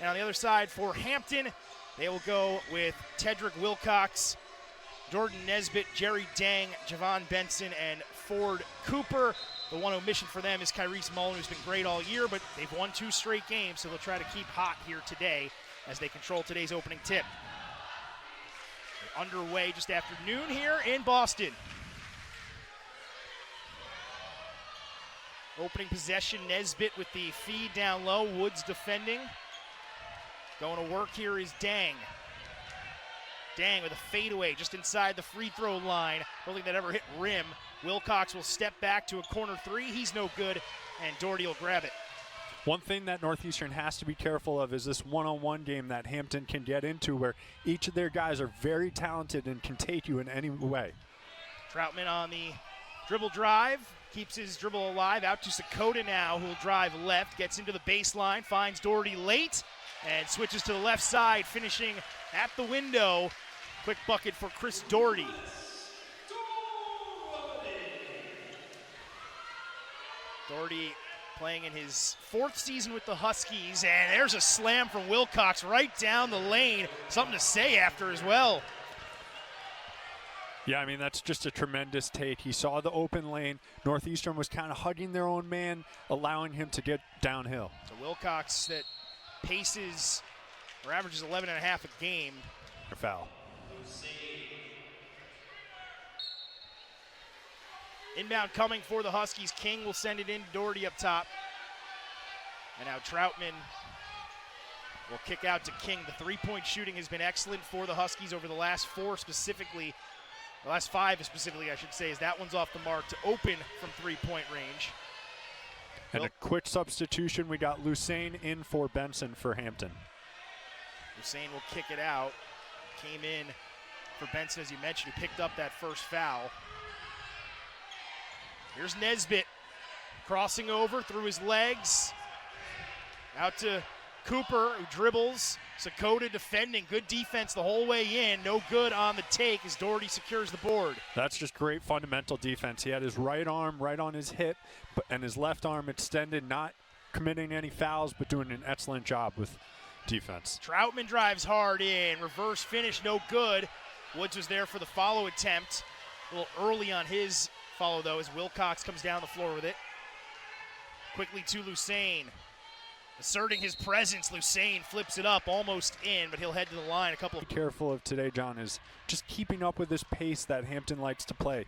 And on the other side for Hampton, they will go with Tedrick, Wilcox, Jordan Nesbitt, Jerry Dang, Javon Benson, and Ford Cooper. The one omission for them is Kyrese Mullen, who's been great all year, but they've won 2 straight games, so they'll try to keep hot here today as they control today's opening tip. They're underway just after noon here in Boston. Opening possession, Nesbitt with the feed down low, Woods defending. Going to work here is Dang. Dang with a fadeaway just inside the free throw line. I don't think that ever hit rim. Wilcox will step back to a corner 3. He's no good, and Doherty will grab it. One thing that Northeastern has to be careful of is this one-on-one game that Hampton can get into where each of their guys are very talented and can take you in any way. Troutman on the dribble drive, keeps his dribble alive, out to Sakota now, who will drive left, gets into the baseline, finds Doherty late, and switches to the left side, finishing at the window. Quick bucket for Chris Doherty. Doherty playing in his 4th season with the Huskies, and there's a slam from Wilcox right down the lane. Something to say after as well. Yeah, I mean, that's just a tremendous take. He saw the open lane. Northeastern was kind of hugging their own man, allowing him to get downhill. So Wilcox that paces or averages 11.5 a game. A foul. Inbound coming for the Huskies. King will send it in to Doherty up top. And now Troutman will kick out to King. The three-point shooting has been excellent for the Huskies over the last 4 specifically. The last 5 specifically, I should say, as that one's off the mark to open from three-point range. And a quick substitution. We got Lucane in for Benson for Hampton. Lucane will kick it out. Came in for Benson, as you mentioned, who picked up that first foul. Here's Nesbitt crossing over through his legs. Out to Cooper, who dribbles. Sakota defending. Good defense the whole way in. No good on the take as Doherty secures the board. That's just great fundamental defense. He had his right arm right on his hip and his left arm extended, not committing any fouls, but doing an excellent job with defense. Troutman drives hard in. Reverse finish, no good. Woods was there for the follow attempt. A little early on his follow, though, as Wilcox comes down the floor with it. Quickly to Lucane. Asserting his presence, Lucane flips it up, almost in, but he'll head to the line a couple of... Careful of today, John, is just keeping up with this pace that Hampton likes to play.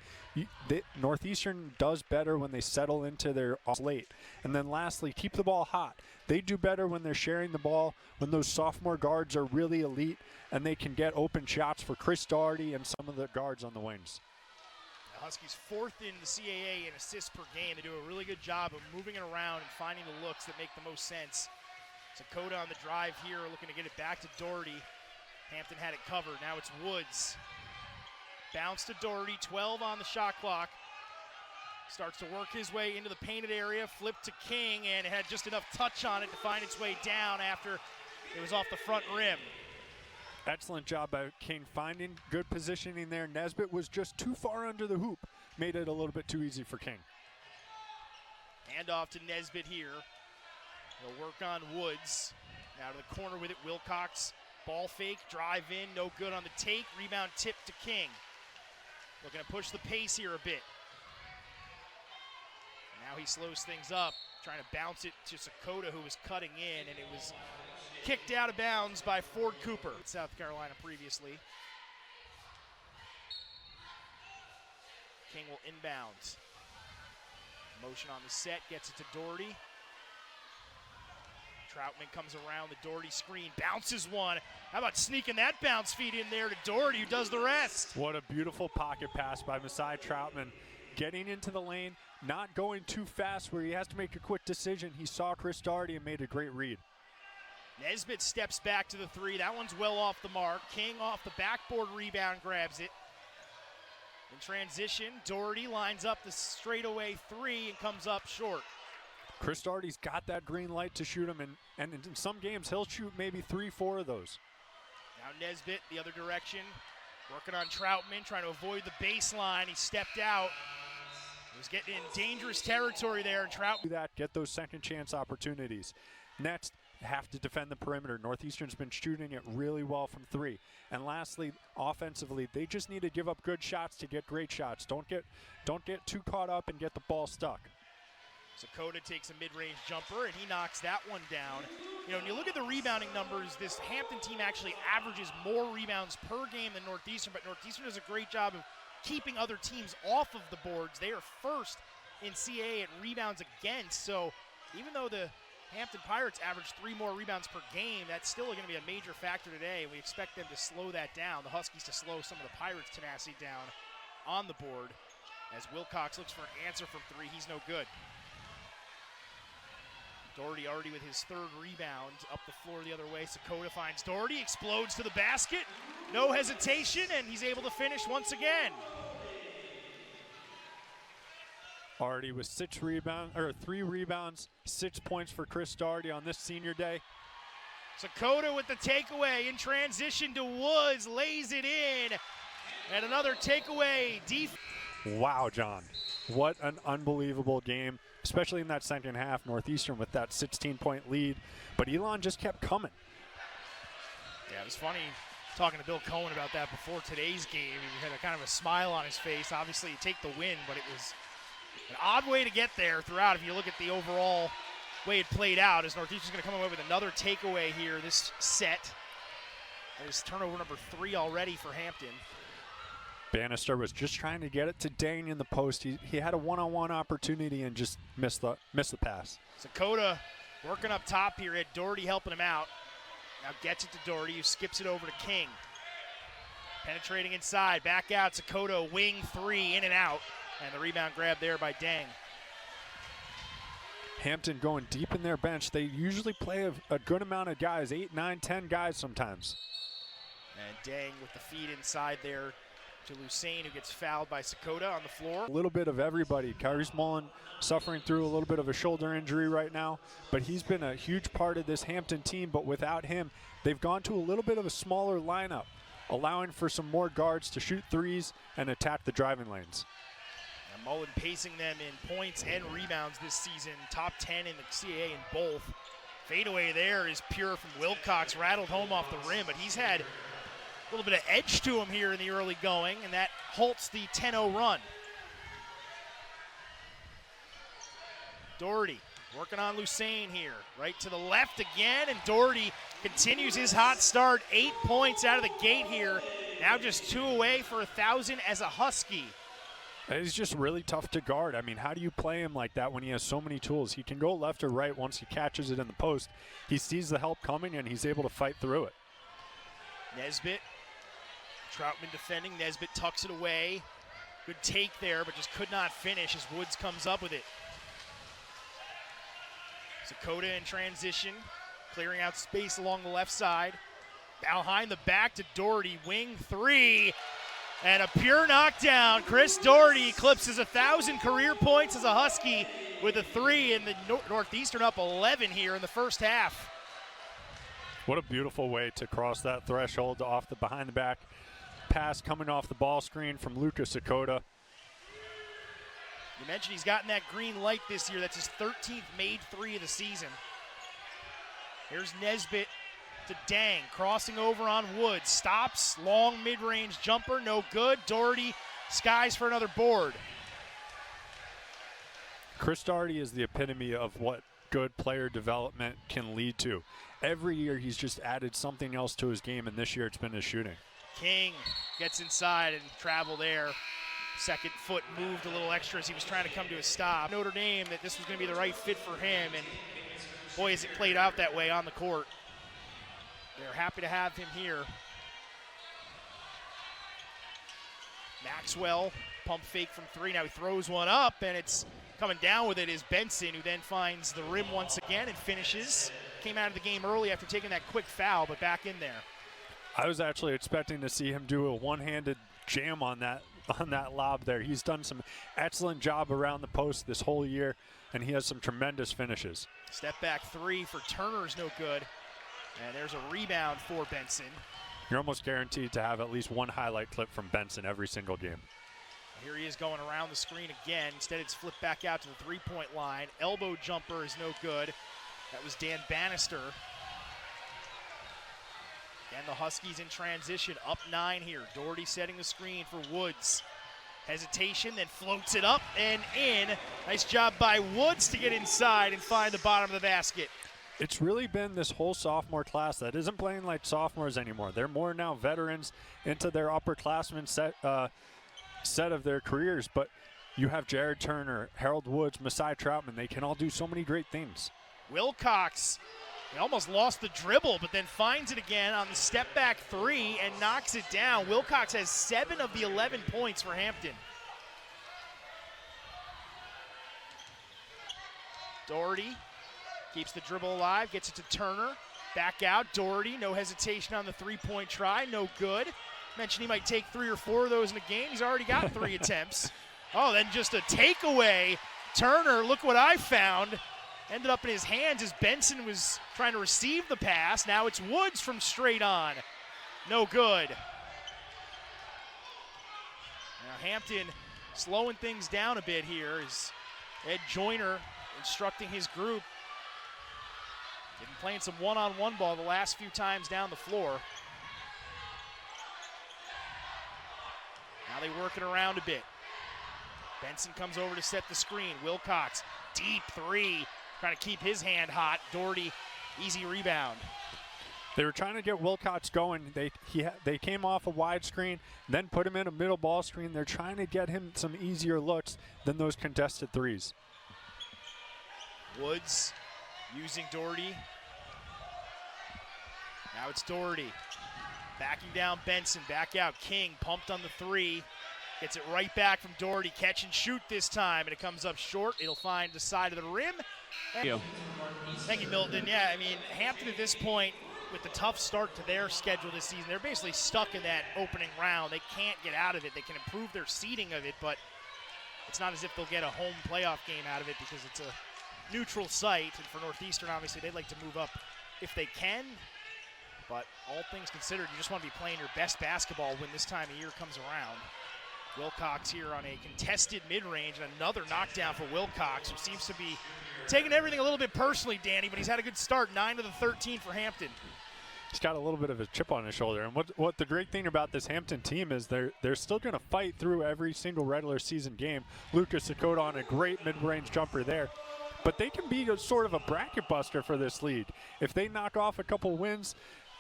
Northeastern does better when they settle into their late. And then lastly, keep the ball hot. They do better when they're sharing the ball, when those sophomore guards are really elite, and they can get open shots for Chris Doherty and some of the guards on the wings. The Huskies 4th in the CAA in assists per game. They do a really good job of moving it around and finding the looks that make the most sense. Sakota on the drive here, looking to get it back to Doherty. Hampton had it covered. Now it's Woods. Bounce to Doherty, 12 on the shot clock. Starts to work his way into the painted area, flip to King, and it had just enough touch on it to find its way down after it was off the front rim. Excellent job by King finding good positioning there. Nesbitt was just too far under the hoop. Made it a little bit too easy for King. Hand off to Nesbitt here. He'll work on Woods. Now to the corner with it, Wilcox. Ball fake, drive in, no good on the take. Rebound tip to King. Looking to push the pace here a bit. Now he slows things up, trying to bounce it to Sakota, who was cutting in, and it was kicked out of bounds by Ford Cooper, South Carolina previously. King will inbound. Motion on the set, gets it to Doherty. Troutman comes around the Doherty screen, bounces one. How about sneaking that bounce feed in there to Doherty, who does the rest? What a beautiful pocket pass by Masai Troutman. Getting into the lane, not going too fast where he has to make a quick decision. He saw Chris Doherty and made a great read. Nesbitt steps back to the 3. That one's well off the mark. King off the backboard rebound, grabs it. In transition, Doherty lines up the straightaway 3 and comes up short. Chris Doherty's got that green light to shoot him, and in some games he'll shoot maybe 3-4 of those. Now Nesbitt the other direction, working on Troutman, trying to avoid the baseline. He stepped out. He was getting in dangerous territory there, and Troutman. Do that, get those second chance opportunities. Next, have to defend the perimeter. Northeastern's been shooting it really well from 3. And lastly, offensively, they just need to give up good shots to get great shots. Don't get too caught up and get the ball stuck. Sakota takes a mid-range jumper, and he knocks that one down. You know, when you look at the rebounding numbers, this Hampton team actually averages more rebounds per game than Northeastern, but Northeastern does a great job of keeping other teams off of the boards. They are first in CAA at rebounds against, so even though the Hampton Pirates average 3 more rebounds per game, that's still going to be a major factor today. We expect them to slow that down, the Huskies to slow some of the Pirates' tenacity down on the board. As Wilcox looks for an answer from 3, he's no good. Doherty already with his 3rd rebound, up the floor the other way. Sakota finds Doherty, explodes to the basket. No hesitation, and he's able to finish once again. Doherty with 3 rebounds, 6 points for Chris Doherty on this senior day. Sakota with the takeaway in transition to Woods, lays it in. And another takeaway. Wow, John. What an unbelievable game, especially in that second half. Northeastern with that 16-point lead, but Elon just kept coming. Yeah, it was funny talking to Bill Cohen about that before today's game. He had a kind of a smile on his face. Obviously, you take the win, but it was an odd way to get there throughout if you look at the overall way it played out, as Northeastern's going to come away with another takeaway here this set. That is turnover number 3 already for Hampton. Bannister was just trying to get it to Dane in the post. He had a one-on-one opportunity and just missed the pass. Sakota working up top here. Had Doherty helping him out. Now gets it to Doherty, who skips it over to King. Penetrating inside, back out. Sakota, wing 3, in and out. And the rebound grab there by Dang. Hampton going deep in their bench. They usually play a good amount of guys, 8, 9, 10 guys sometimes. And Dang with the feed inside there to Lucene, who gets fouled by Sakota on the floor. A little bit of everybody. Kyrese Mullen suffering through a little bit of a shoulder injury right now, but he's been a huge part of this Hampton team. But without him, they've gone to a little bit of a smaller lineup, allowing for some more guards to shoot threes and attack the driving lanes. And Mullen pacing them in points and rebounds this season, top 10 in the CAA in both. Fadeaway there is pure from Wilcox, rattled home off the rim, but he's had a little bit of edge to him here in the early going, and that halts the 10-0 run. Doherty working on Lucene here, right to the left again, and Doherty continues his hot start. 8 points out of the gate here. Now just 2 away for 1,000 as a Husky. He's just really tough to guard. I mean, how do you play him like that when he has so many tools? He can go left or right once he catches it in the post. He sees the help coming, and he's able to fight through it. Nesbitt, Troutman defending. Nesbitt tucks it away. Good take there, but just could not finish as Woods comes up with it. Sakota in transition, clearing out space along the left side. Behind the back to Doherty, wing 3. And a pure knockdown. Chris Doherty eclipses 1,000 career points as a Husky with a 3, and the Northeastern up 11 here in the first half. What a beautiful way to cross that threshold off the behind the back pass coming off the ball screen from Lucas Sakota. You mentioned he's gotten that green light this year. That's his 13th made 3 of the season. Here's Nesbitt to Dang, crossing over on Woods. Stops, long mid-range jumper, no good. Doherty skies for another board. Chris Doherty is the epitome of what good player development can lead to. Every year he's just added something else to his game, and this year it's been his shooting. King gets inside and travel there. Second foot moved a little extra as he was trying to come to a stop. Notre Dame that this was going to be the right fit for him, and boy, has it played out that way on the court. They're happy to have him here. Maxwell, pump fake from 3. Now he throws one up, and it's coming down with it is Benson, who then finds the rim once again and finishes. Came out of the game early after taking that quick foul, but back in there. I was actually expecting to see him do a one-handed jam on that lob there. He's done some excellent job around the post this whole year, and he has some tremendous finishes. Step back 3 for Turner's no good. And there's a rebound for Benson. You're almost guaranteed to have at least one highlight clip from Benson every single game. Here he is going around the screen again. Instead, it's flipped back out to the three-point line. Elbow jumper is no good. That was Dan Bannister. And the Huskies in transition, up 9 here. Doherty setting the screen for Woods. Hesitation, then floats it up and in. Nice job by Woods to get inside and find the bottom of the basket. It's really been this whole sophomore class that isn't playing like sophomores anymore. They're more now veterans into their upperclassmen set of their careers. But you have Jared Turner, Harold Woods, Masai Troutman. They can all do so many great things. Wilcox, he almost lost the dribble, but then finds it again on the step back 3 and knocks it down. Wilcox has 7 of the 11 points for Hampton. Doherty keeps the dribble alive, gets it to Turner. Back out, Doherty, no hesitation on the three-point try, no good. Mentioned he might take 3 or 4 of those in a game. He's already got 3 attempts. Oh, then just a takeaway. Turner, look what I found. Ended up in his hands as Benson was trying to receive the pass. Now it's Woods from straight on. No good. Now Hampton slowing things down a bit here as Ed Joyner instructing his group. They've been playing some one-on-one ball the last few times down the floor. Now they work it around a bit. Benson comes over to set the screen. Wilcox, deep 3. Trying to keep his hand hot. Doherty, easy rebound. They were trying to get Wilcox going. They came off a wide screen, then put him in a middle ball screen. They're trying to get him some easier looks than those contested threes. Woods using Doherty. Now it's Doherty. Backing down Benson, back out. King pumped on the 3. Gets it right back from Doherty. Catch and shoot this time, and it comes up short. It'll find the side of the rim. Thank you, Milton. Yeah, I mean, Hampton at this point, with the tough start to their schedule this season, they're basically stuck in that opening round. They can't get out of it. They can improve their seeding of it, but it's not as if they'll get a home playoff game out of it because it's a neutral site. And for Northeastern, obviously, they'd like to move up if they can. But all things considered, you just want to be playing your best basketball when this time of year comes around. Wilcox here on a contested mid-range, and another knockdown for Wilcox, who seems to be taking everything a little bit personally, Danny, but he's had a good start, 9 of the 13 for Hampton. He's got a little bit of a chip on his shoulder, and what the great thing about this Hampton team is they're still going to fight through every single regular season game. Lucas Sakota on a great mid-range jumper there, but they can be sort of a bracket buster for this league. If they knock off a couple wins,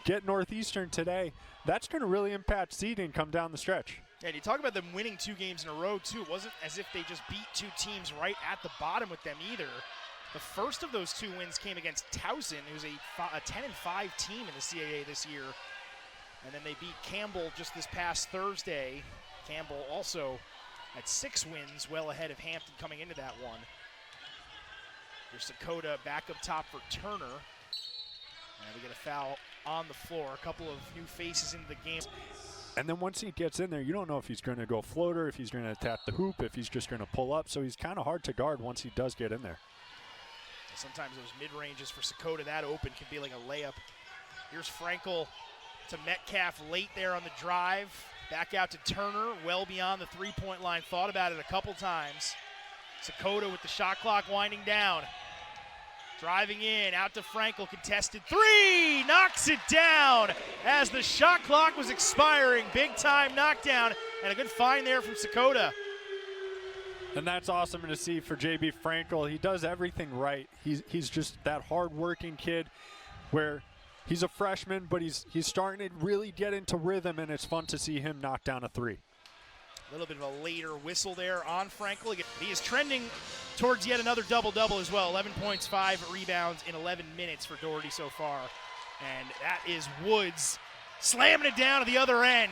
get Northeastern today, that's going to really impact seeding come down the stretch. Yeah, and you talk about them winning 2 games in a row, too. It wasn't as if they just beat 2 teams right at the bottom with them either. The first of those 2 wins came against Towson, who's a 10-5 team in the CAA this year. And then they beat Campbell just this past Thursday. Campbell also at 6 wins, well ahead of Hampton coming into that one. There's Sakota back up top for Turner. And we get a foul on the floor. A couple of new faces into the game. And then once he gets in there, you don't know if he's going to go floater, if he's going to tap the hoop, if he's just going to pull up. So he's kind of hard to guard once he does get in there. Sometimes those mid-ranges for Sakota that open can be like a layup. Here's Frankel to Metcalf late there on the drive. Back out to Turner, well beyond the three-point line. Thought about it a couple times. Sakota with the shot clock winding down. Driving in, out to Frankel, contested 3, knocks it down as the shot clock was expiring. Big time knockdown and a good find there from Sakota. And that's awesome to see for JB Frankel. He does everything right. He's just that hard-working kid where he's a freshman, but he's starting to really get into rhythm, and it's fun to see him knock down a 3. A little bit of a later whistle there on Frankel. He is trending towards yet another double-double as well. 11 points, 5 rebounds in 11 minutes for Doherty so far. And that is Woods slamming it down at the other end.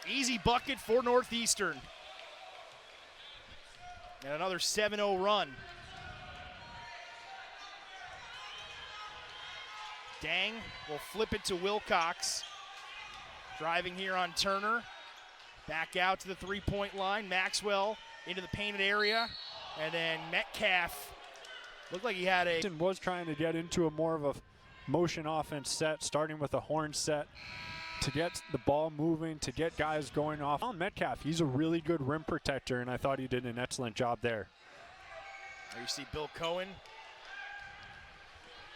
Easy bucket for Northeastern. And another 7-0 run. Dang will flip it to Wilcox. Driving here on Turner. Back out to the three-point line. Maxwell into the painted area. And then Metcalf looked like he had a... was trying to get into a more of a motion offense set, starting with a horn set to get the ball moving, to get guys going off. Metcalf, he's a really good rim protector, and I thought he did an excellent job there. There you see Bill Cohen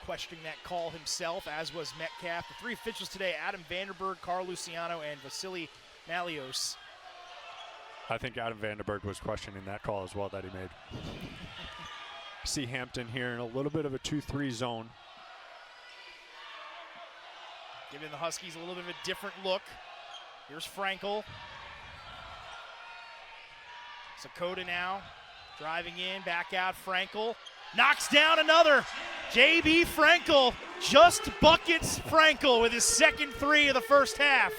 questioning that call himself, as was Metcalf. The three officials today, Adam Vanderberg, Carl Luciano, and Vasily Malios. I think Adam Vanderberg was questioning that call as well that he made. See Hampton here in a little bit of a 2-3 zone. Giving the Huskies a little bit of a different look. Here's Frankel. Sakota now driving in, back out. Frankel knocks down another. J.B. Frankel just buckets Frankel with his second three of the first half.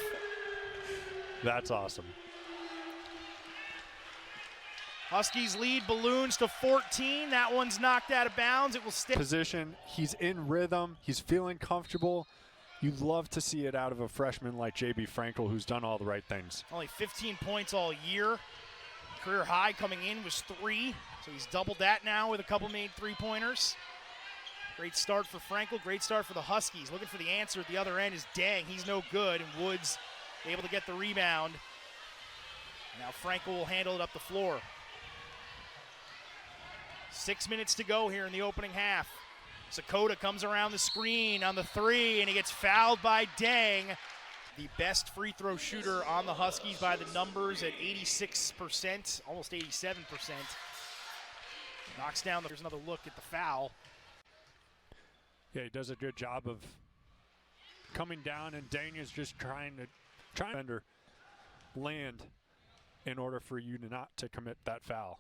That's awesome. Huskies lead balloons to 14. That one's knocked out of bounds. It will stay. Position, he's in rhythm, he's feeling comfortable. You'd love to see it out of a freshman like J.B. Frankel, who's done all the right things. Only 15 points all year. Career high coming in was 3, so he's doubled that now with a couple made three-pointers. Great start for Frankel, great start for the Huskies. Looking for the answer at the other end is Dang, he's no good, and Woods able to get the rebound. Now Frankel will handle it up the floor. 6 minutes to go here in the opening half. Sakota comes around the screen on the three, and he gets fouled by Dang. The best free throw shooter on the Huskies by the numbers at 86%, almost 87%. Knocks down, there's another look at the foul. Yeah, he does a good job of coming down, and Dang is just trying to land in order for you to not to commit that foul.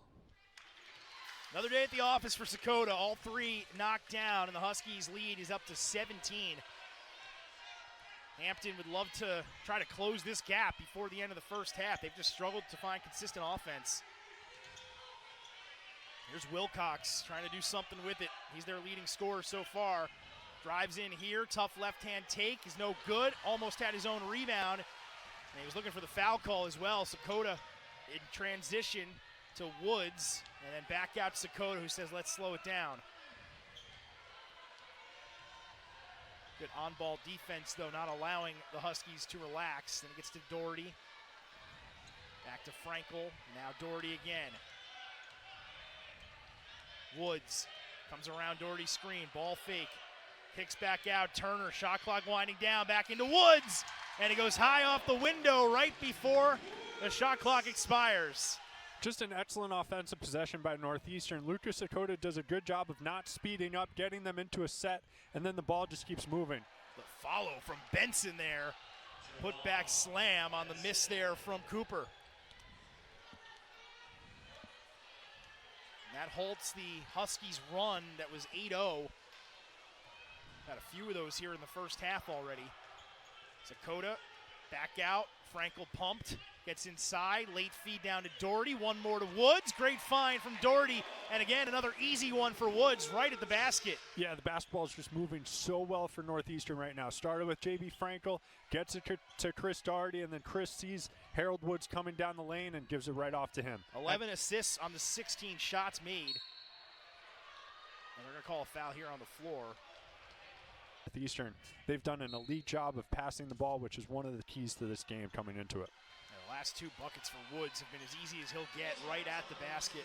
Another day at the office for Sakota. All three knocked down, and the Huskies' lead is up to 17. Hampton would love to try to close this gap before the end of the first half. They've just struggled to find consistent offense. Here's Wilcox trying to do something with it. He's their leading scorer so far. Drives in here, tough left-hand take is no good. Almost had his own rebound, and he was looking for the foul call as well. Sakota in transition to Woods, and then back out to Sakota, who says, let's slow it down. Good on-ball defense, though, not allowing the Huskies to relax. Then it gets to Doherty. Back to Frankel. Now Doherty again. Woods comes around Doherty's screen. Ball fake. Kicks back out. Turner, shot clock winding down. Back into Woods. And he goes high off the window right before the shot clock expires. Just an excellent offensive possession by Northeastern. Lucas Sakota does a good job of not speeding up, getting them into a set, and then the ball just keeps moving. The follow from Benson there. Put back slam on the miss there from Cooper. And that halts the Huskies' run that was 8-0. Got a few of those here in the first half already. Sakota back out. Frankel pumped. Gets inside, late feed down to Doherty, one more to Woods. Great find from Doherty, and again, another easy one for Woods right at the basket. Yeah, the basketball is just moving so well for Northeastern right now. Started with J.B. Frankel, gets it to Chris Doherty, and then Chris sees Harold Woods coming down the lane and gives it right off to him. 11 assists on the 16 shots made. And they're going to call a foul here on the floor. Northeastern, they've done an elite job of passing the ball, which is one of the keys to this game coming into it. The last 2 buckets for Woods have been as easy as he'll get, right at the basket.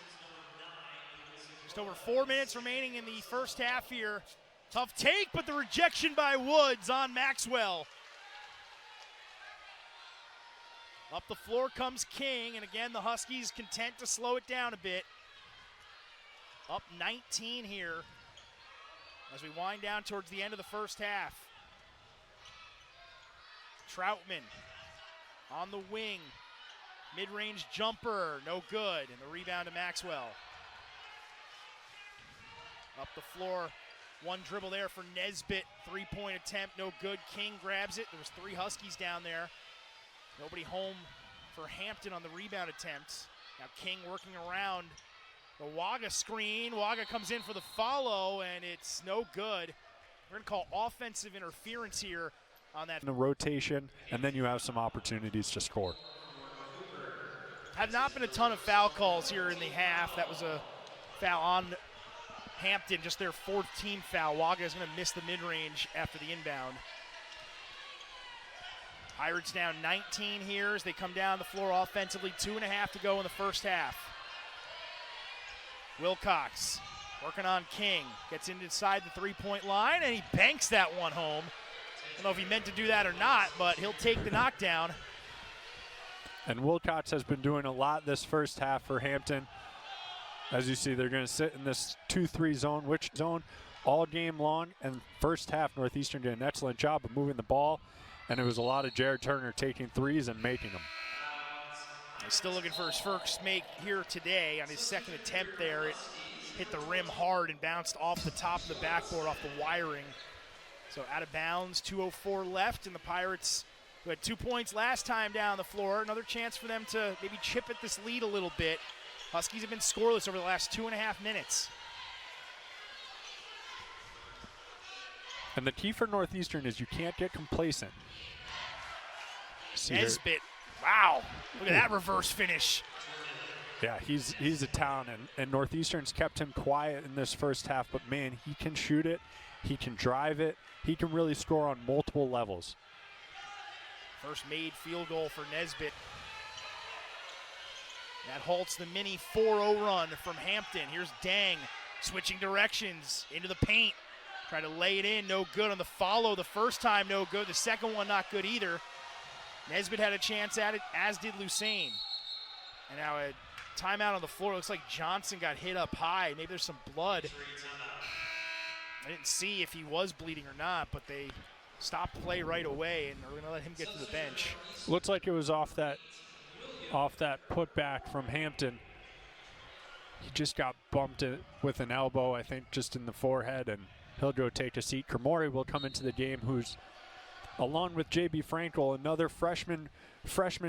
Just over 4 minutes remaining in the first half here. Tough take, but the rejection by Woods on Maxwell. Up the floor comes King, and again the Huskies content to slow it down a bit. Up 19 here as we wind down towards the end of the first half. Troutman on the wing, mid-range jumper, no good, and the rebound to Maxwell. Up the floor, one dribble there for Nesbitt, three-point attempt, no good. King grabs it. There was 3 Huskies down there. Nobody home for Hampton on the rebound attempt. Now King working around the Waga screen. Waga comes in for the follow, and it's no good. We're going to call offensive interference here on that. In the rotation, and then you have some opportunities to score. Have not been a ton of foul calls here in the half. That was a foul on Hampton, just their 4th team foul. Waga is going to miss the mid-range after the inbound. Pirates down 19 here as they come down the floor offensively. 2.5 to go in the first half. Wilcox Working on King. Gets inside the three-point line, and he banks that one home. I don't know if he meant to do that or not, but he'll take the knockdown. And Wilcox has been doing a lot this first half for Hampton. As you see, they're going to sit in this 2-3 zone, which zone all game long. And first half, Northeastern did an excellent job of moving the ball. And it was a lot of Jared Turner taking threes and making them. He's still looking for his first make here today. On his second attempt there, it hit the rim hard and bounced off the top of the backboard, off the wiring. So out of bounds, 2:04 left, and the Pirates, who had 2 points last time down the floor, another chance for them to maybe chip at this lead a little bit. Huskies have been scoreless over the last 2.5 minutes. And the key for Northeastern is you can't get complacent. Nesbitt, wow, look at that reverse finish. Yeah, he's a talent, and Northeastern's kept him quiet in this first half, but man, he can shoot it, he can drive it, he can really score on multiple levels. First made field goal for Nesbitt. That halts the mini 4-0 run from Hampton. Here's Dang switching directions into the paint. Try to lay it in, no good on the follow. The first time, no good. The second one, not good either. Nesbitt had a chance at it, as did Lucane. And now a timeout on the floor. Looks like Johnson got hit up high. Maybe there's some blood. I didn't see if he was bleeding or not, but they stopped play right away, and are going to let him get to the bench. Looks like it was off that putback from Hampton. He just got bumped with an elbow, I think, just in the forehead, and he'll go take a seat. Kermori will come into the game, who's, along with J.B. Frankel, another freshman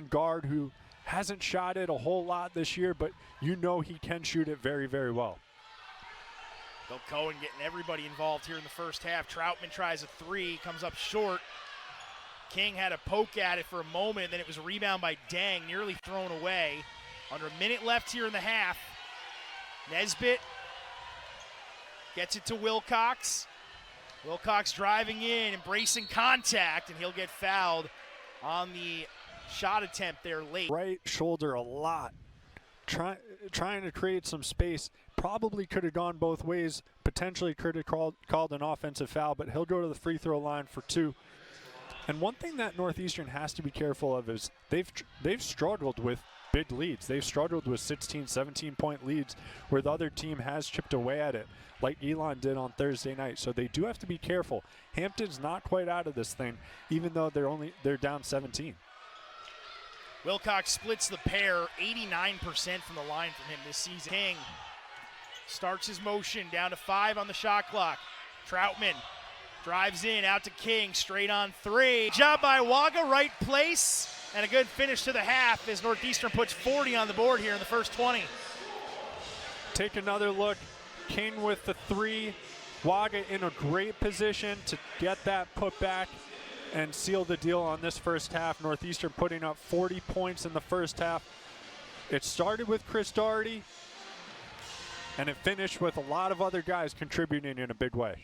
guard who hasn't shot it a whole lot this year, but you know he can shoot it very, very well. Bill Cohen getting everybody involved here in the first half. Troutman tries a three, comes up short. King had a poke at it for a moment, then it was a rebound by Dang, nearly thrown away. Under a minute left here in the half. Nesbitt gets it to Wilcox. Wilcox driving in, embracing contact, and he'll get fouled on the shot attempt there late. Right shoulder a lot. Trying to create some space. Probably could have gone both ways. Potentially could have called an offensive foul, but he'll go to the free throw line for two. And one thing that Northeastern has to be careful of is they've struggled with big leads. They've struggled with 16, 17-point leads where the other team has chipped away at it, like Elon did on Thursday night. So they do have to be careful. Hampton's not quite out of this thing, even though they're down 17. Wilcox splits the pair, 89% from the line from him this season. King starts his motion, down to 5 on the shot clock. Troutman drives in, out to King, straight on three. Job by Waga, right place, and a good finish to the half as Northeastern puts 40 on the board here in the first 20. Take another look. King with the three. Waga in a great position to get that put back and seal the deal on this first half. Northeastern putting up 40 points in the first half. It started with Chris Doherty, and it finished with a lot of other guys contributing in a big way.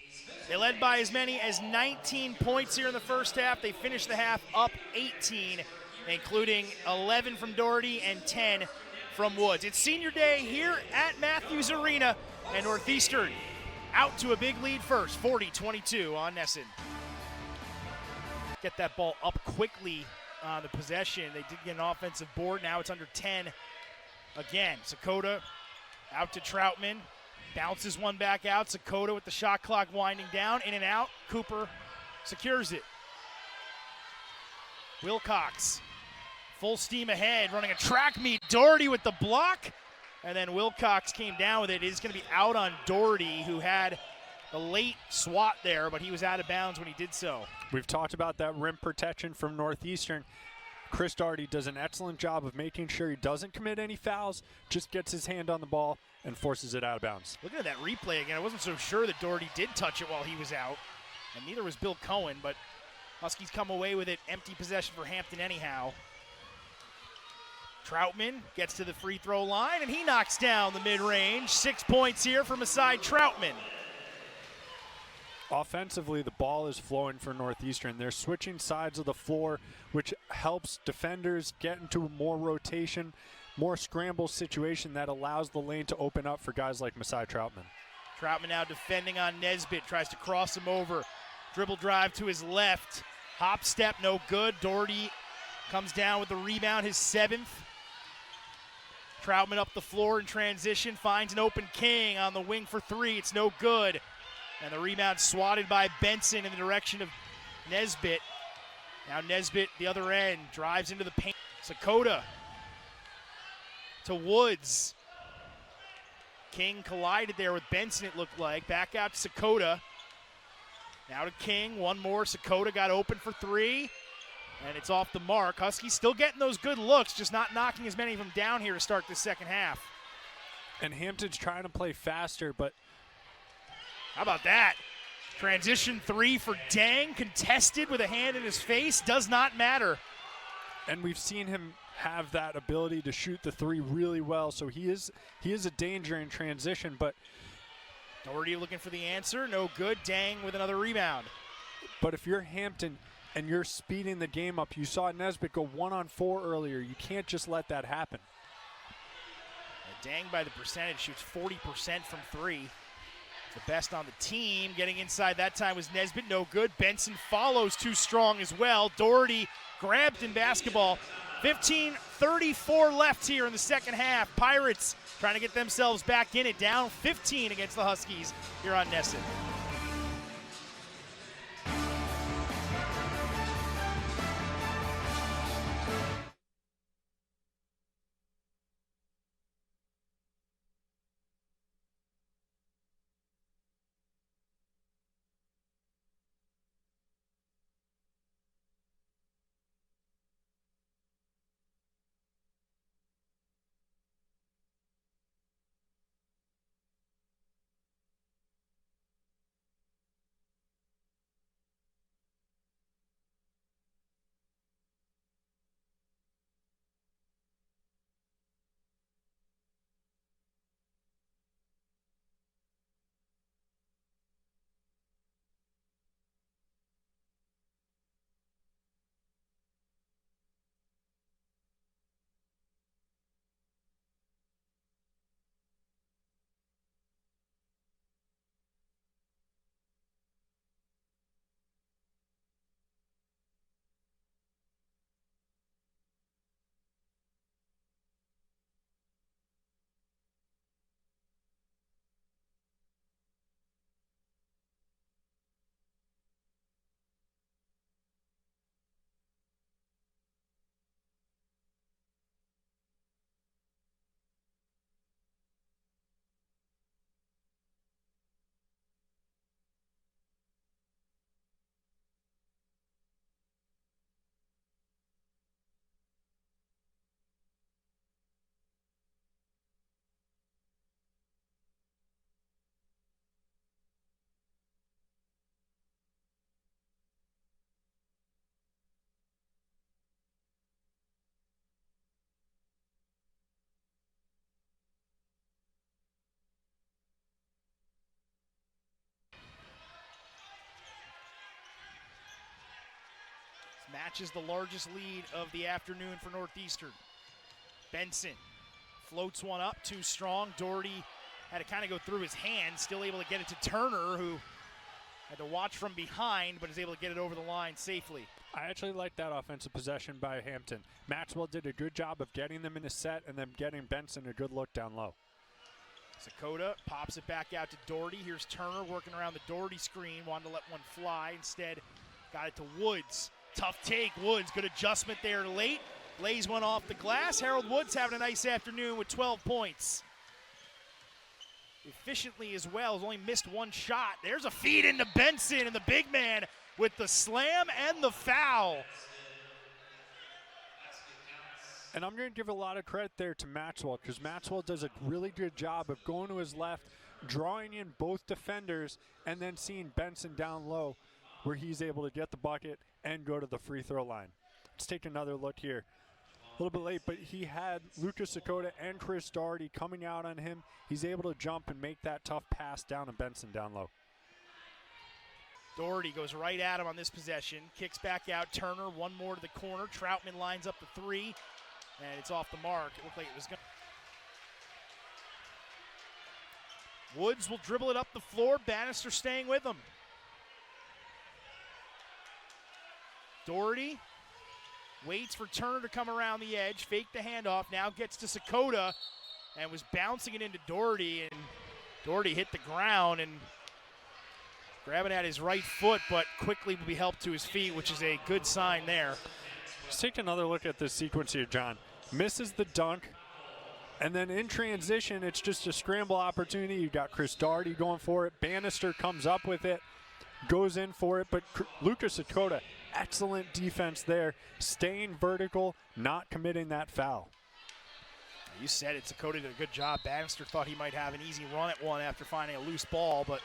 They led by as many as 19 points here in the first half. They finished the half up 18, including 11 from Doherty and 10 from Woods. It's senior day here at Matthews Arena, and Northeastern out to a big lead first, 40-22 on Nesson. Get that ball up quickly on the possession. They did get an offensive board. Now it's under 10 again. Sakota out to Troutman. Bounces one back out. Sakota with the shot clock winding down. In and out. Cooper secures it. Wilcox full steam ahead, running a track meet. Doherty with the block. And then Wilcox came down with it. It is going to be out on Doherty, who had a late swat there, but he was out of bounds when he did so. We've talked about that rim protection from Northeastern. Chris Doherty does an excellent job of making sure he doesn't commit any fouls, just gets his hand on the ball and forces it out of bounds. Looking at that replay again, I wasn't so sure that Doherty did touch it while he was out, and neither was Bill Cohen, but Huskies come away with it. Empty possession for Hampton anyhow. Troutman gets to the free throw line, and he knocks down the mid-range. 6 points here from Masai Troutman. Offensively, the ball is flowing for Northeastern. They're switching sides of the floor, which helps defenders get into more rotation, more scramble situation that allows the lane to open up for guys like Masai Troutman. Troutman now defending on Nesbitt, tries to cross him over. Dribble drive to his left. Hop step, no good. Doherty comes down with the rebound, his 7th. Troutman up the floor in transition, finds an open King on the wing for 3. It's no good. And the rebound swatted by Benson in the direction of Nesbitt. Now Nesbitt, the other end, drives into the paint. Sakota to Woods. King collided there with Benson, it looked like. Back out to Sakota. Now to King, one more. Sakota got open for 3, and it's off the mark. Huskies still getting those good looks, just not knocking as many of them down here to start this second half. And Hampton's trying to play faster, but how about that? Transition 3 for Dang, contested with a hand in his face, does not matter. And we've seen him have that ability to shoot the 3 really well, so he is a danger in transition, but Doherty looking for the answer, no good. Dang with another rebound. But if you're Hampton and you're speeding the game up, you saw Nesbitt go 1-on-4 earlier. You can't just let that happen. Dang by the percentage shoots 40% from 3. The best on the team. Getting inside that time was Nesbitt, no good. Benson follows too strong as well. Doherty grabbed in basketball. 15:34 left here in the second half. Pirates trying to get themselves back in it, down 15 against the Huskies here on Nesson. Matches the largest lead of the afternoon for Northeastern. Benson floats one up, too strong. Doherty had to kind of go through his hands, still able to get it to Turner, who had to watch from behind, but is able to get it over the line safely. I actually like that offensive possession by Hampton. Maxwell did a good job of getting them in a set and then getting Benson a good look down low. Sakota pops it back out to Doherty. Here's Turner working around the Doherty screen, wanted to let one fly. Instead, got it to Woods. Tough take, Woods. Good adjustment there late. Lays one off the glass. Harold Woods having a nice afternoon with 12 points. Efficiently as well, has only missed one shot. There's a feed into Benson, and the big man with the slam and the foul. And I'm going to give a lot of credit there to Maxwell, because Maxwell does a really good job of going to his left, drawing in both defenders, and then seeing Benson down low, where he's able to get the bucket and go to the free throw line. Let's take another look here. A little bit late, but he had Lucas Sakota and Chris Doherty coming out on him. He's able to jump and make that tough pass down to Benson down low. Doherty goes right at him on this possession. Kicks back out. Turner, one more to the corner. Troutman lines up the 3, and it's off the mark. It looked like it was going. Woods will dribble it up the floor. Bannister staying with him. Doherty waits for Turner to come around the edge. Fake the handoff. Now gets to Sakota and was bouncing it into Doherty. And Doherty hit the ground and grabbing at his right foot, but quickly will be helped to his feet, which is a good sign there. Let's take another look at this sequence here, John. Misses the dunk, and then in transition, it's just a scramble opportunity. You've got Chris Doherty going for it. Bannister comes up with it, goes in for it, but Lucas Sakota, excellent defense there, staying vertical, not committing that foul. You said it, Sakota did a good job. Bannister thought he might have an easy run at one after finding a loose ball, but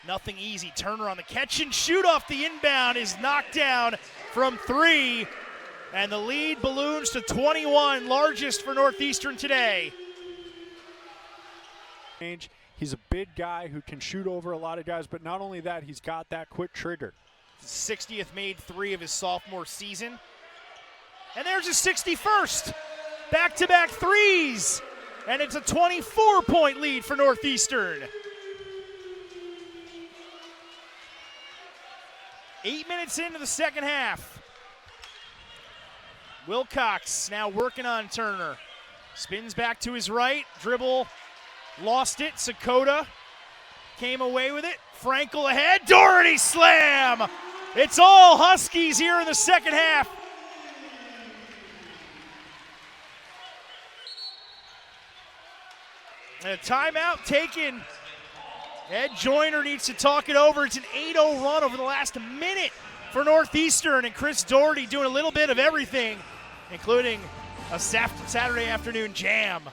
nothing easy. Turner on the catch and shoot off the inbound is knocked down from 3. And the lead balloons to 21, largest for Northeastern today. He's a big guy who can shoot over a lot of guys, but not only that, he's got that quick trigger. 60th made 3 of his sophomore season. And there's his 61st. Back-to-back threes. And it's a 24-point lead for Northeastern. 8 minutes into the second half. Wilcox now working on Turner. Spins back to his right. Dribble. Lost it. Sakota came away with it. Frankel ahead. Doherty slam. It's all Huskies here in the second half. And a timeout taken. Ed Joyner needs to talk it over. It's an 8-0 run over the last minute for Northeastern, and Chris Doherty doing a little bit of everything, including a Saturday afternoon jam.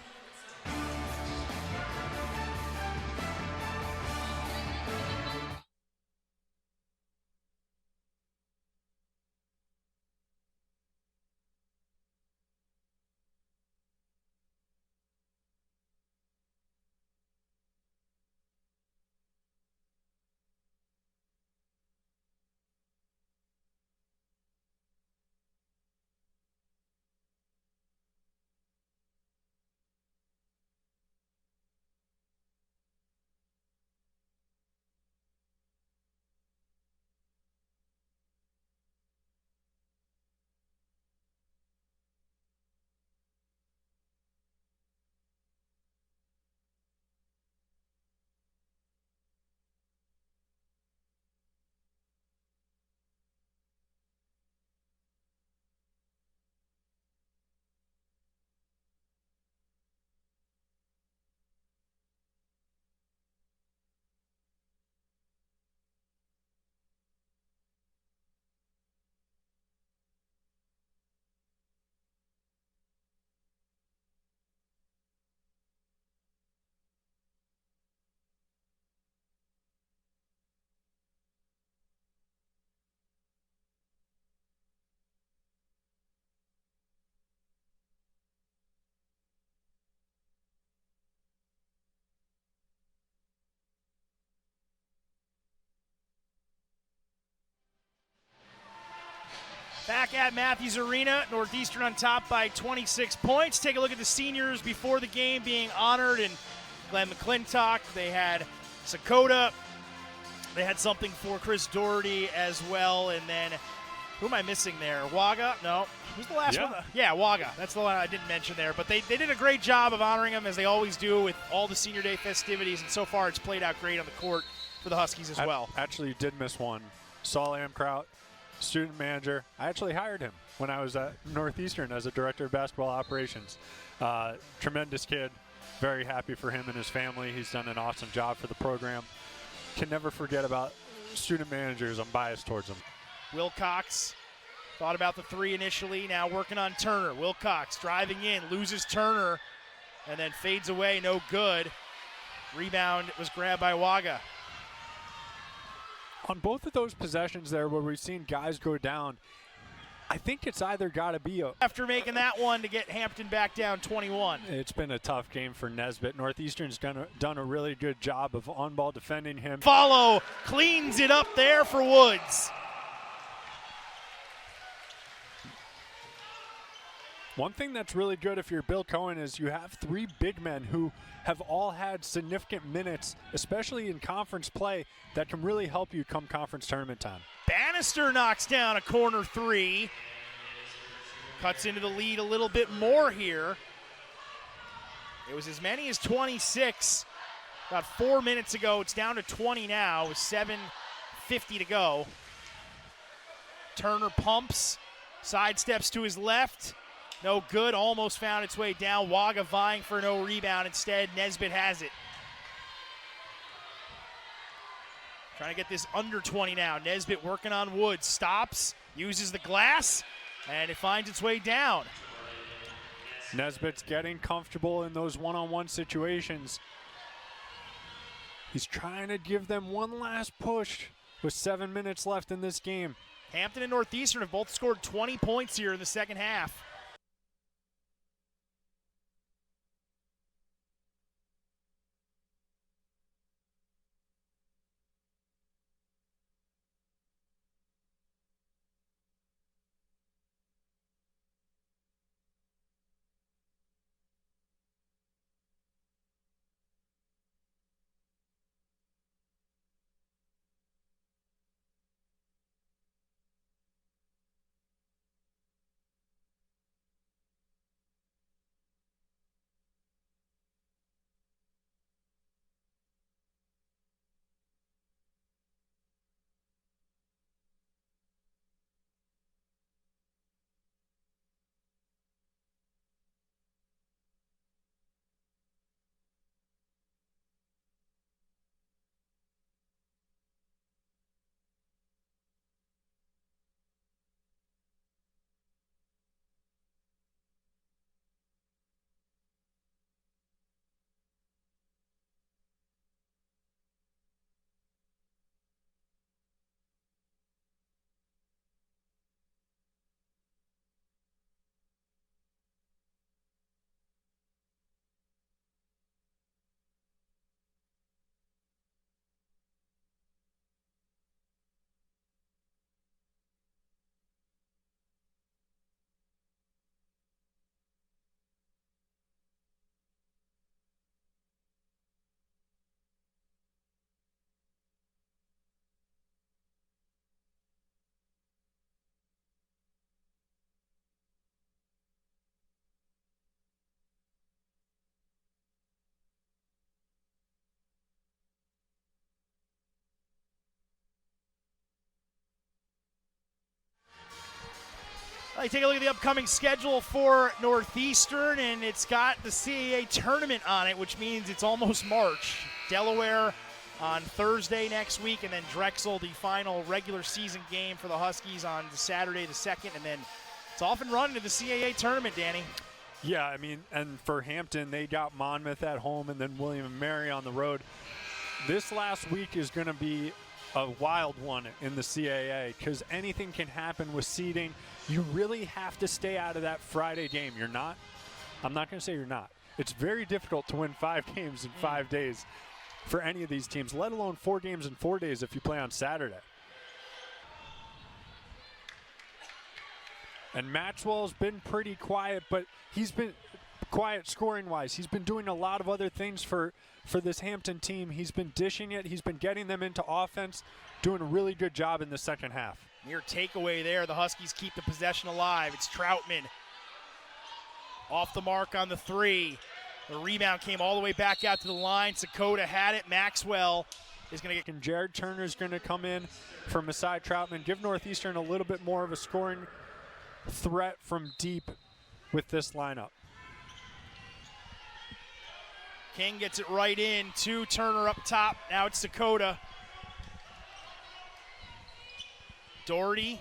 Back at Matthews Arena, Northeastern on top by 26 points. Take a look at the seniors before the game being honored. And Glenn McClintock, they had Sakota, they had something for Chris Doherty as well. And then, who am I missing there? Waga? No. Who's the last one? Yeah, Waga. That's the one I didn't mention there. But they did a great job of honoring him, as they always do with all the senior day festivities. And so far, it's played out great on the court for the Huskies as well. Actually, you did miss one. Saul Amkraut, student manager. I actually hired him when I was at Northeastern as a director of basketball operations. Tremendous kid. Very happy for him and his family. He's done an awesome job for the program. Can never forget about student managers. I'm biased towards them. Wilcox thought about the 3 initially, now working on Turner. Wilcox driving in, loses Turner, and then fades away, no good. Rebound was grabbed by Waga. On both of those possessions there where we've seen guys go down, I think it's either got to be after making that one to get Hampton back down 21. It's been a tough game for Nesbitt. Northeastern's done a really good job of on-ball defending him. Follow cleans it up there for Woods. One thing that's really good if you're Bill Cohen is you have 3 big men who have all had significant minutes, especially in conference play, that can really help you come conference tournament time. Bannister knocks down a corner 3. Cuts into the lead a little bit more here. It was as many as 26 about 4 minutes ago. It's down to 20 now with 7:50 to go. Turner pumps, sidesteps to his left. No good, almost found its way down. Waga vying for no rebound. Instead, Nesbitt has it. Trying to get this under 20 now. Nesbitt working on Woods. Stops, uses the glass, and it finds its way down. Nesbitt's getting comfortable in those one-on-one situations. He's trying to give them one last push with 7 minutes left in this game. Hampton and Northeastern have both scored 20 points here in the second half. You take a look at the upcoming schedule for Northeastern, and it's got the CAA tournament on it, which means it's almost March. Delaware on Thursday next week, and then Drexel, the final regular season game for the Huskies, on Saturday the 2nd, and then it's off and running to the CAA tournament, Danny. Yeah, I mean, and for Hampton, they got Monmouth at home and then William & Mary on the road. This last week is going to be a wild one in the CAA because anything can happen with seeding. You really have to stay out of that Friday game. You're not. I'm not going to say you're not. It's very difficult to win 5 games in 5 days for any of these teams, let alone 4 games in 4 days if you play on Saturday. And Maxwell's been pretty quiet, but he's been quiet scoring-wise. He's been doing a lot of other things for this Hampton team. He's been dishing it. He's been getting them into offense, doing a really good job in the second half. Near takeaway there. The Huskies keep the possession alive. It's Troutman. Off the mark on the 3. The rebound came all the way back out to the line. Sakota had it. Maxwell is going to get. And Jared Turner's going to come in for Masai Troutman, give Northeastern a little bit more of a scoring threat from deep with this lineup. King gets it right in to Turner up top. Now it's Sakota. Doherty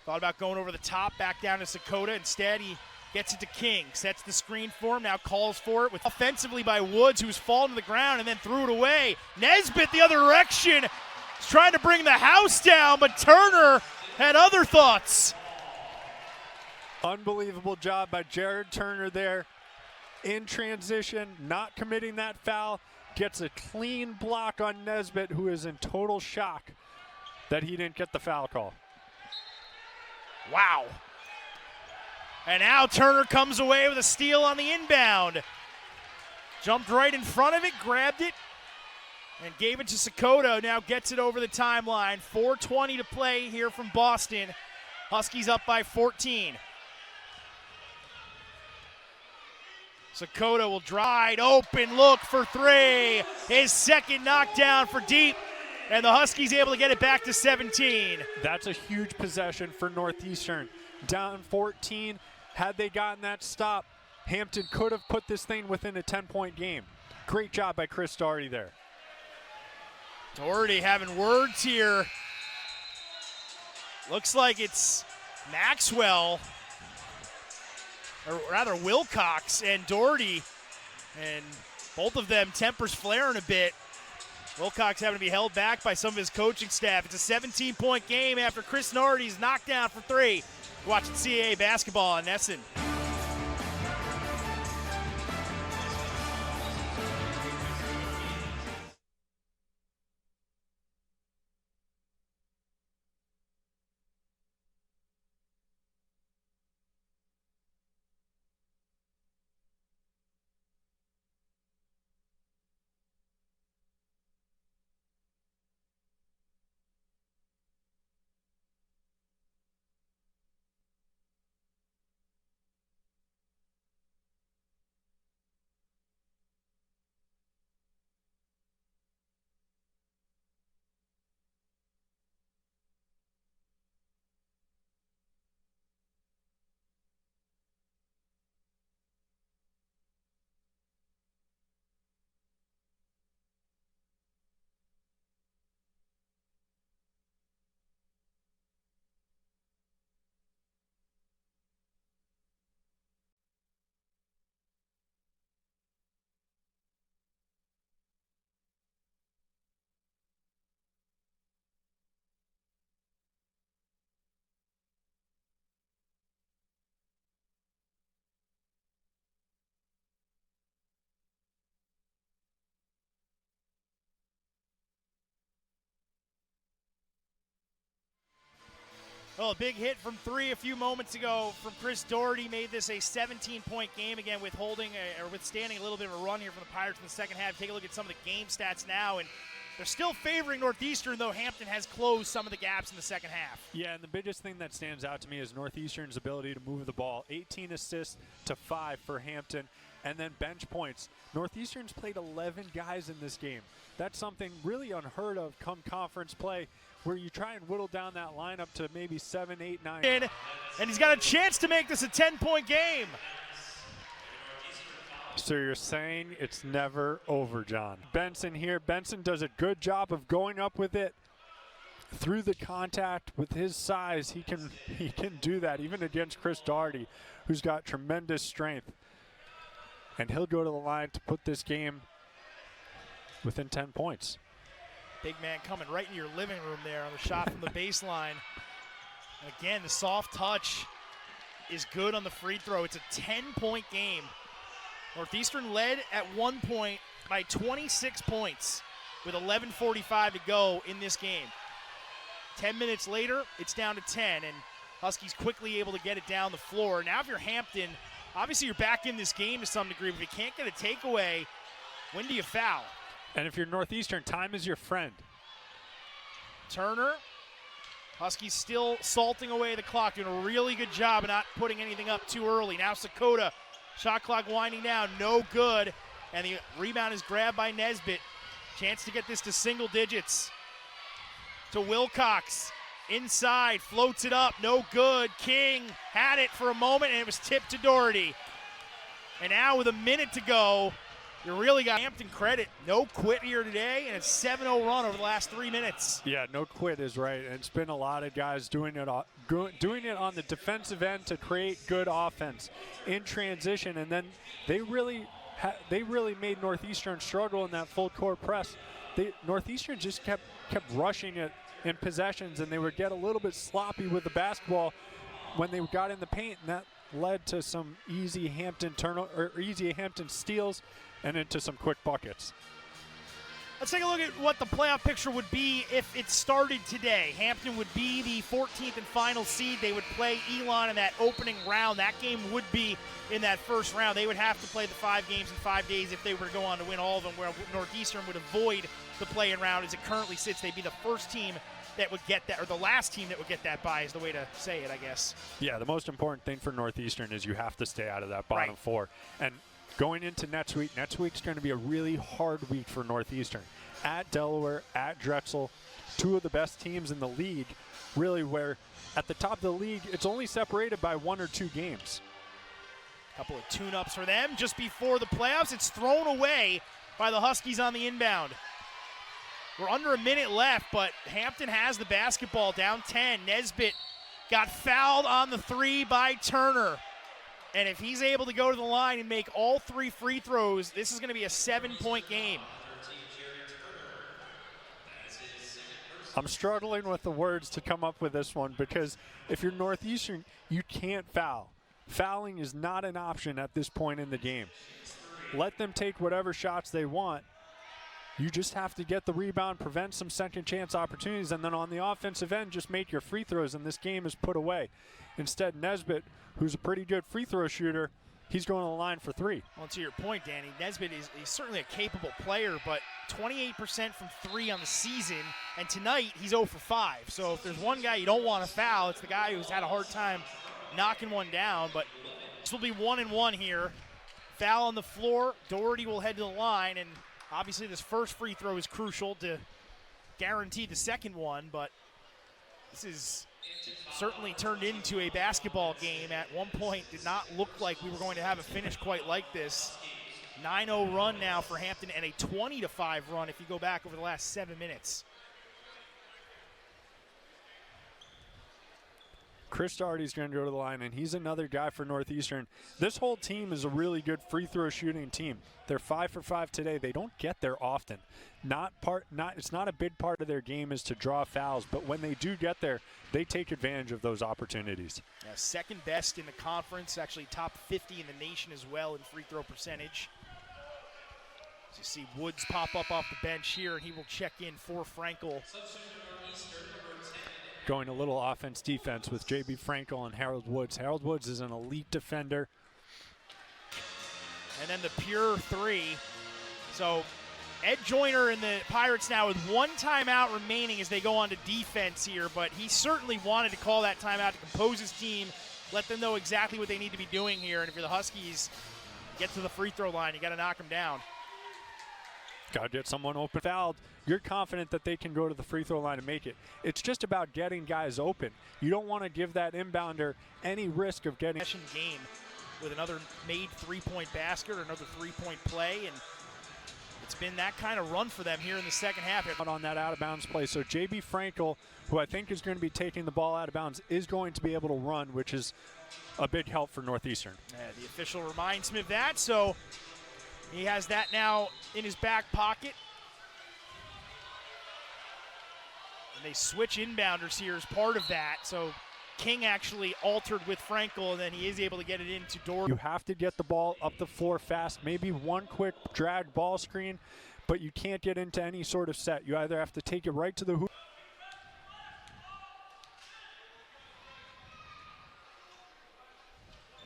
thought about going over the top, back down to Sakota. Instead, he gets it to King, sets the screen for him, now calls for it with offensively by Woods, who's fallen to the ground and then threw it away. Nesbitt the other direction. He's trying to bring the house down, but Turner had other thoughts. Unbelievable job by Jared Turner there in transition, not committing that foul. Gets a clean block on Nesbitt, who is in total shock that he didn't get the foul call. Wow. And now Turner comes away with a steal on the inbound. Jumped right in front of it, grabbed it, and gave it to Sakota. Now gets it over the timeline. 4:20 to play here from Boston. Huskies up by 14. Sakota will drive, open look for three. His second knockdown for deep, and the Huskies able to get it back to 17. That's a huge possession for Northeastern. Down 14, had they gotten that stop, Hampton could have put this thing within a 10-point game. Great job by Chris Doherty there. Doherty having words here. Looks like it's Maxwell, or rather Wilcox and Doherty, and both of them tempers flaring a bit. Wilcox having to be held back by some of his coaching staff. It's a 17-point game after Chris Doherty's knockdown for three. Watching CAA basketball on Nesson. Well, a big hit from three a few moments ago from Chris Doherty made this a 17-point game again, withstanding a little bit of a run here from the Pirates in the second half. Take a look at some of the game stats now, and they're still favoring Northeastern, though Hampton has closed some of the gaps in the second half. Yeah, and the biggest thing that stands out to me is Northeastern's ability to move the ball. 18 assists to 5 for Hampton, and then bench points. Northeastern's played 11 guys in this game. That's something really unheard of come conference play, where you try and whittle down that lineup to maybe 7, 8, 9. And he's got a chance to make this a 10-point game. So you're saying it's never over, John. Benson here. Benson does a good job of going up with it through the contact. With his size, he can do that even against Chris Doherty, who's got tremendous strength. And he'll go to the line to put this game within 10 points. Big man coming right in your living room there on the shot from the baseline. And again, the soft touch is good on the free throw. It's a 10-point game. Northeastern led at one point by 26 points with 11:45 to go in this game. 10 minutes later, it's down to 10, and Huskies quickly able to get it down the floor. Now if you're Hampton, obviously you're back in this game to some degree, but if you can't get a takeaway, when do you foul? And if you're Northeastern, time is your friend. Turner, Huskies still salting away the clock, doing a really good job of not putting anything up too early. Now Sakota, shot clock winding down, no good. And the rebound is grabbed by Nesbitt. Chance to get this to single digits. To Wilcox, inside, floats it up, no good. King had it for a moment, and it was tipped to Doherty. And now with a minute to go, you really got Hampton credit. No quit here today, and a 7-0 run over the last 3 minutes. Yeah, no quit is right. And it's been a lot of guys doing it on the defensive end to create good offense in transition, and then they really made Northeastern struggle in that full court press. Northeastern just kept rushing it in possessions, and they would get a little bit sloppy with the basketball when they got in the paint, and that led to some easy Hampton steals and into some quick buckets. Let's take a look at what the playoff picture would be if it started today. Hampton would be the 14th and final seed. They would play Elon in that opening round. That game would be in that first round. They would have to play the 5 games in 5 days if they were to go on to win all of them, where Northeastern would avoid the play-in round. As it currently sits, they'd be the first team that would get that, or the last team that would get that bye is the way to say it, I guess. Yeah, the most important thing for Northeastern is you have to stay out of that bottom 4. And going into next week's going to be a really hard week for Northeastern. At Delaware, at Drexel, 2 of the best teams in the league, really, where at the top of the league, it's only separated by 1 or 2 games. A couple of tune-ups for them just before the playoffs. It's thrown away by the Huskies on the inbound. We're under a minute left, but Hampton has the basketball, down 10. Nesbitt got fouled on the 3 by Turner. And if he's able to go to the line and make all 3 free throws, this is going to be a 7-point game. I'm struggling with the words to come up with this one, because if you're Northeastern, you can't foul. Fouling is not an option at this point in the game. Let them take whatever shots they want. You just have to get the rebound, prevent some second chance opportunities, and then on the offensive end, just make your free throws, and this game is put away. Instead, Nesbitt, who's a pretty good free throw shooter, he's going to the line for 3. Well, to your point, Danny, Nesbitt he's certainly a capable player, but 28% from 3 on the season, and tonight he's 0 for 5. So if there's one guy you don't want to foul, it's the guy who's had a hard time knocking one down, but this will be 1-1 here. Foul on the floor, Doherty will head to the line, and obviously this first free throw is crucial to guarantee the second one, but this is certainly turned into a basketball game. At one point did not look like we were going to have a finish quite like this. 9-0 run now for Hampton, and a 20-5 run if you go back over the last 7 minutes. Chris Doherty's going to go to the line, and he's another guy for Northeastern. This whole team is a really good free throw shooting team. They're 5 for 5 today. They don't get there often. It's not a big part of their game is to draw fouls, but when they do get there, they take advantage of those opportunities. Yeah, second best in the conference, actually top 50 in the nation as well in free throw percentage. As you see Woods pop up off the bench here, and he will check in for Frankel. Going a little offense-defense with J.B. Frankel and Harold Woods. Harold Woods is an elite defender. And then the pure 3. So Ed Joyner and the Pirates now with 1 timeout remaining as they go on to defense here, but he certainly wanted to call that timeout to compose his team, let them know exactly what they need to be doing here. And if you're the Huskies, get to the free throw line, you got to knock them down. Got to get someone open. Fouled, you're confident that they can go to the free throw line and make it. It's just about getting guys open. You don't want to give that inbounder any risk of getting game with another made 3-point basket or another 3-point play, and it's been that kind of run for them here in the second half. On that out-of-bounds play. So J.B. Frankel, who I think is going to be taking the ball out of bounds, is going to be able to run, which is a big help for Northeastern. The official reminds me of that, so he has that now in his back pocket. And they switch inbounders here as part of that. So King actually altered with Frankel, and then he is able to get it into Doherty. You have to get the ball up the floor fast. Maybe one quick drag ball screen, but you can't get into any sort of set. You either have to take it right to the hoop.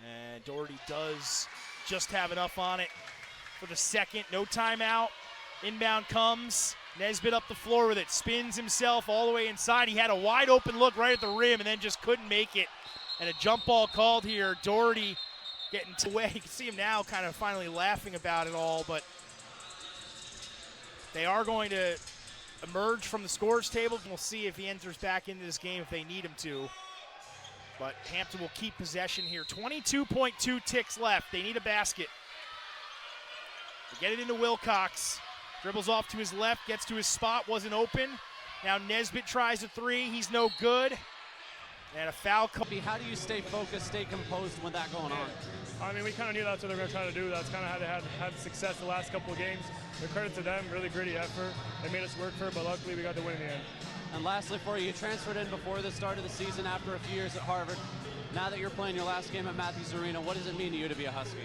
And Doherty does just have enough on it for the second. No timeout. Inbound comes. Nesbitt up the floor with it. Spins himself all the way inside. He had a wide open look right at the rim and then just couldn't make it. And a jump ball called here. Doherty getting away. You can see him now kind of finally laughing about it all, but they are going to emerge from the scores table. We'll see if he enters back into this game if they need him to. But Hampton will keep possession here. 22.2 ticks left. They need a basket. They get it into Wilcox. Dribbles off to his left, gets to his spot, wasn't open. Now Nesbitt tries a 3. He's no good. And a foul. How do you stay focused, stay composed with that going on? I mean, we kind of knew that's what they were going to try to do. That's kind of how they had success the last couple of games. The credit to them, really gritty effort. They made us work for it, but luckily we got the win in the end. And lastly for you, transferred in before the start of the season after a few years at Harvard. Now that you're playing your last game at Matthews Arena, what does it mean to you to be a Husky?